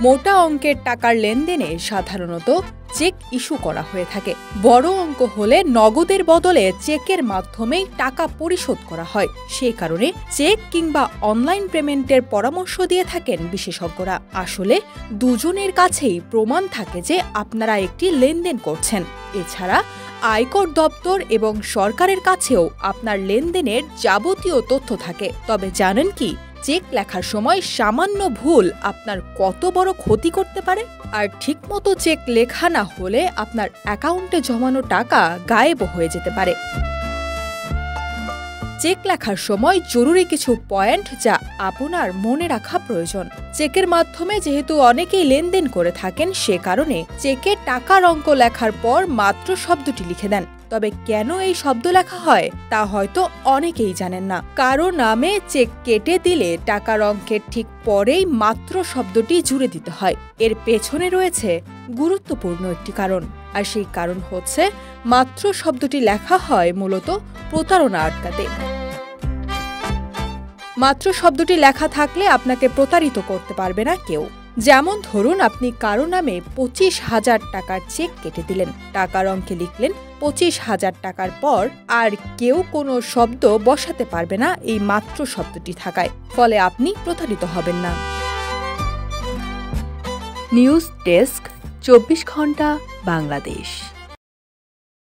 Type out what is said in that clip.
মোটা অঙ্কের টাকার লেনদেনে সাধারণত চেক ইস্যু করা হয়ে থাকে। বড় অঙ্ক হলে নগদের বদলে চেকের মাধ্যমেই টাকা পরিশোধ করা হয়। সেই কারণে চেক কিংবা অনলাইন পেমেন্টের পরামর্শ দিয়ে থাকেন বিশেষজ্ঞরা। আসলে দুজনের কাছেই প্রমাণ থাকে যে আপনারা একটি লেনদেন করছেন। এছাড়া আয়কর দপ্তর এবং সরকারের কাছেও আপনার লেনদেনের যাবতীয় তথ্য থাকে। তবে জানেন কি, চেক লেখার সময় সামান্য ভুল আপনার কত বড় ক্ষতি করতে পারে? আর ঠিকমতো চেক লেখা না হলে আপনার অ্যাকাউন্টে জমানো টাকা গায়েব হয়ে যেতে পারে। চেক লেখার সময় জরুরি কিছু পয়েন্ট যা আপনার মনে রাখা প্রয়োজন। চেকের মাধ্যমে যেহেতু অনেকেই লেনদেন করে থাকেন, সে কারণে চেকে টাকার অঙ্ক লেখার পর মাত্র শব্দটি লিখে দেন। তবে কেন এই শব্দ লেখা হয় তা হয়তো অনেকেই জানেন না। কারো নামে চেক কেটে দিলে টাকার অঙ্কের ঠিক পরেই মাত্র শব্দটি জুড়ে দিতে হয়। এর পেছনে রয়েছে গুরুত্বপূর্ণ একটি কারণ, আর সেই কারণ হচ্ছে মাত্র শব্দটি লেখা হয় মূলত প্রতারণা আটকাতে। মাত্র শব্দটি লেখা থাকলে আপনাকে প্রতারিত করতে পারবে না কেউ। যেমন ধরুন, আপনি কারো নামে 25,000 টাকার চেক কেটে দিলেন, টাকার অঙ্কে লিখলেন 25,000 টাকার পর আর কেউ কোনো শব্দ বসাতে পারবে না এই মাত্র শব্দটি থাকায়। ফলে আপনি প্রতারিত হবেন না। নিউজ ডেস্ক, 24 ঘন্টা বাংলাদেশ।